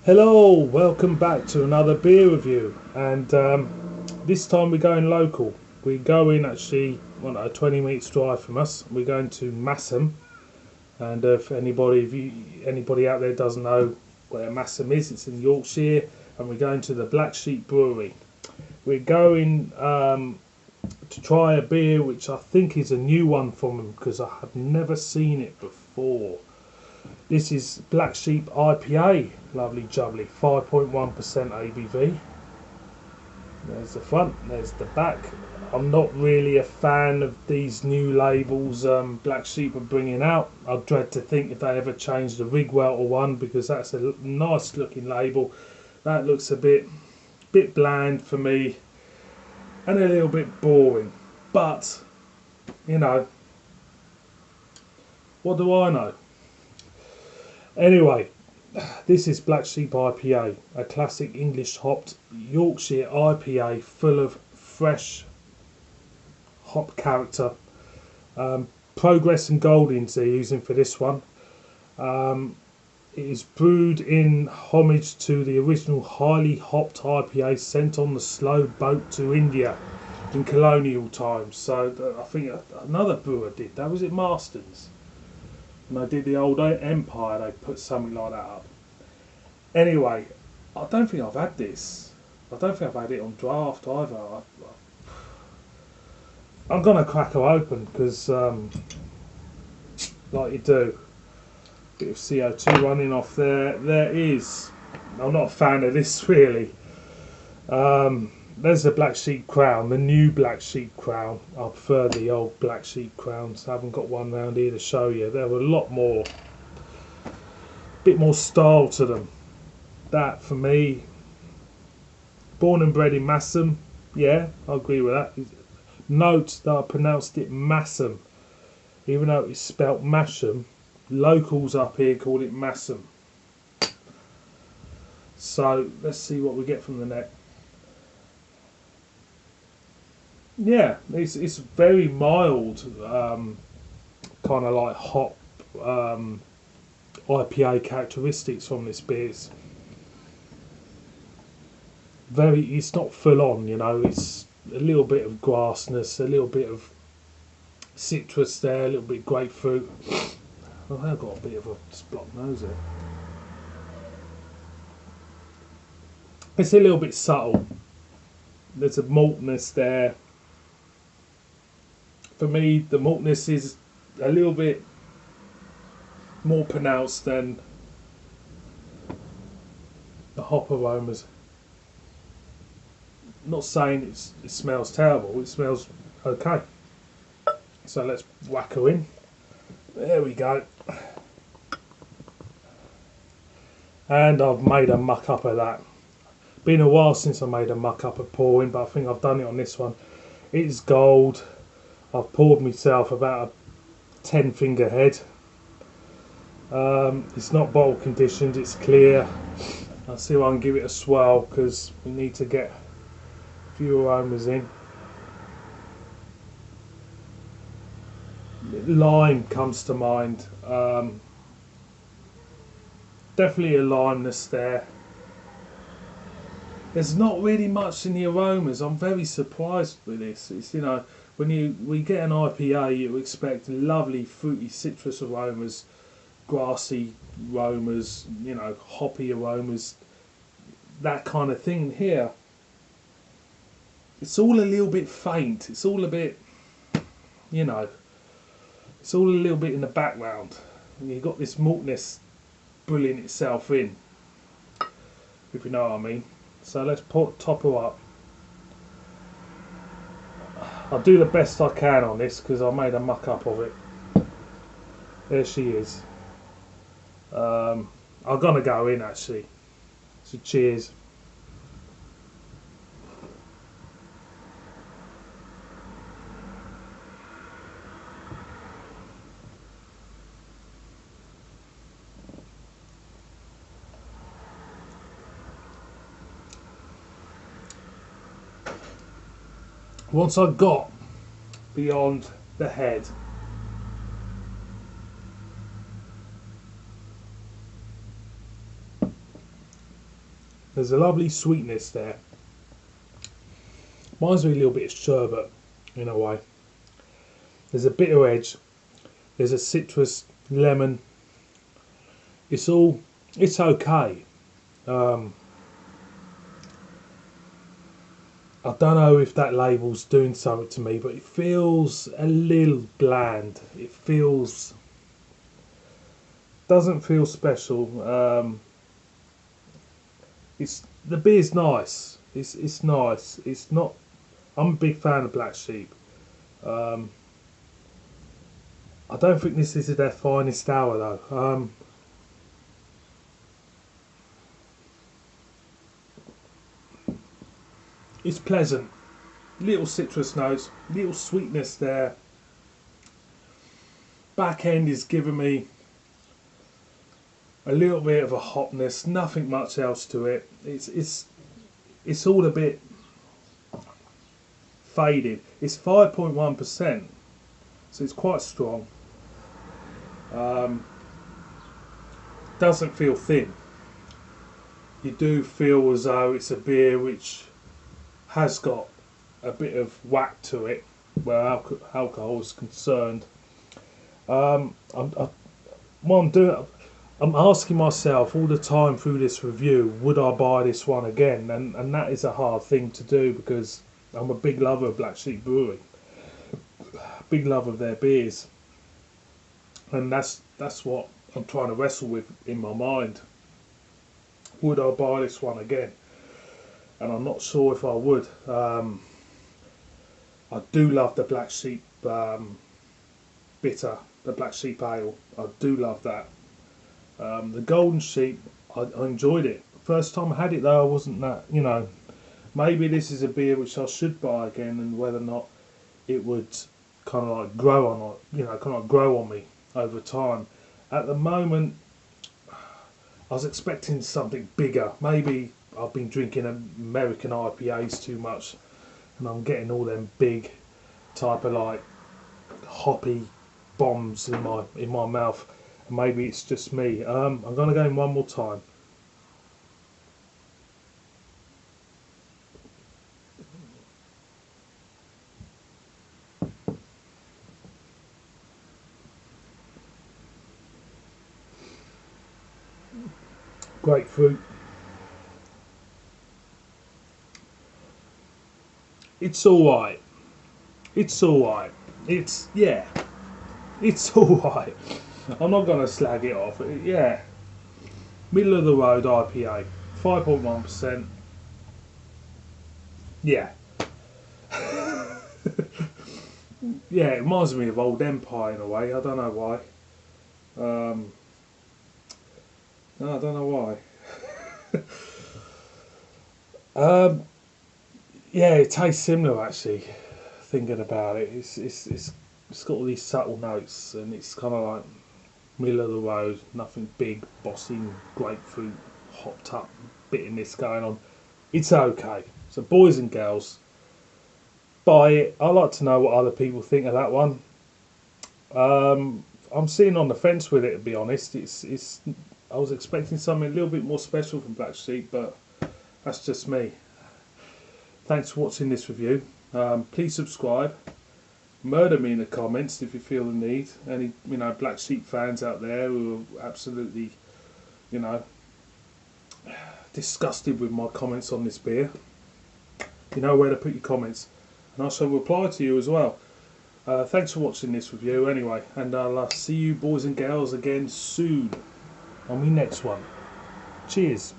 Hello, welcome back to another beer review, and this time we're going local. We're going actually, well, a 20 minutes drive from us. We're going to Massam, and if anybody out there doesn't know where Massam is, it's in Yorkshire, and we're going to the Black Sheep Brewery. We're going to try a beer which I think is a new one from them because I have never seen it before. This is Black Sheep IPA, lovely jubbly, 5.1% ABV. There's the front, there's the back. I'm not really a fan of these new labels Black Sheep are bringing out. I dread to think if they ever change the Rigwelter one, because that's a nice looking label. That looks a bit bland for me and a little bit boring. But, you know, what do I know? Anyway, this is Black Sheep IPA, a classic English hopped Yorkshire IPA full of fresh hop character. Progress and Goldings they're using for this one. It is brewed in homage to the original highly hopped IPA sent on the slow boat to India in colonial times. So I think another brewer did that. Was it Marston's? And they did the old Empire, they put something like that up. Anyway, I don't think I've had this. I don't think I've had it on draft either. I'm going to crack her open because, like you do, bit of CO2 running off there. There is. I'm not a fan of this really. There's the Black Sheep Crown, the new Black Sheep Crown. I prefer the old Black Sheep Crowns. I haven't got one round here to show you. There were a lot more, bit more style to them. That for me, born and bred in Massam, yeah, I agree with that. Note that I pronounced it Massam, even though it's spelt Masham. Locals up here call it Massam. So let's see what we get from the neck. Yeah, it's very mild, kind of like hop IPA characteristics from this beer. It's not full on, you know. It's a little bit of grassness, a little bit of citrus there, a little bit of grapefruit. Oh, I've got a bit of a blocked nose there. It's a little bit subtle. There's a maltness there. For me, the maltness is a little bit more pronounced than the hop aromas. I'm not saying it smells terrible, it smells okay. So let's whack her in. There we go. And I've made a muck up of that. Been a while since I made a muck up of pouring, but I think I've done it on this one. It's gold. I've poured myself about a 10 finger head. It's not bottle conditioned, it's clear. I'll see if I can give it a swirl because we need to get a few aromas in. Lime comes to mind. Definitely a limeness there. There's not really much in the aromas. I'm very surprised with this. It's, you know, when we get an IPA, you expect lovely fruity citrus aromas, grassy aromas, you know, hoppy aromas, that kind of thing. Here, it's all a little bit faint. It's all a bit, you know, it's all a little bit in the background. And you've got this maltness brilliant itself in, if you know what I mean. So let's top her up. I'll do the best I can on this because I made a muck up of it. There she is. I'm gonna go in actually. So cheers. Once I got beyond the head, There's a lovely sweetness there. Reminds me a little bit of sherbet in a way. There's a bitter edge. There's a citrus, lemon. It's okay. I don't know if that label's doing something to me, but it feels a little bland. It doesn't feel special. The beer's nice. It's nice. It's not. I'm a big fan of Black Sheep. I don't think this is their finest hour though. It's pleasant. Little citrus notes, little sweetness there. Back end is giving me a little bit of a hotness. Nothing much else to it. It's all a bit faded. It's 5.1%, so it's quite strong. Doesn't feel thin. You do feel as though it's a beer which has got a bit of whack to it where alcohol is concerned. What I'm doing, I'm asking myself all the time through this review, would I buy this one again? And that is a hard thing to do because I'm a big lover of Black Sheep Brewery, big love of their beers, and that's what I'm trying to wrestle with in my mind. Would I buy this one again? And I'm not sure if I would. I do love the Black Sheep bitter, the Black Sheep Ale. I do love that. The Golden Sheep, I enjoyed it. First time I had it though, I wasn't that, maybe this is a beer which I should buy again, and whether or not it would kind of like grow on, grow on me over time. At the moment, I was expecting something bigger. Maybe I've been drinking American IPAs too much, and I'm getting all them big type of like hoppy bombs in my mouth. And maybe it's just me. I'm gonna go in one more time. Grapefruit. It's alright. It's alright. It's alright. I'm not going to slag it off. Yeah. Middle of the road IPA. 5.1%. Yeah. Yeah, it reminds me of Old Empire in a way. I don't know why. No, I don't know why. Yeah, it tastes similar actually. Thinking about it, it's got all these subtle notes, and it's kind of like middle of the road, nothing big, bossing, grapefruit, hopped up bitterness going on. It's okay. So boys and girls, buy it. I like to know what other people think of that one. I'm sitting on the fence with it, to be honest. I was expecting something a little bit more special from Black Sheep, but that's just me. Thanks for watching this review. Please subscribe. Murder me in the comments if you feel the need. Any Black Sheep fans out there who are absolutely disgusted with my comments on this beer, you know where to put your comments, and I shall reply to you as well. Thanks for watching this review anyway, and I'll see you boys and girls again soon on my next one. Cheers.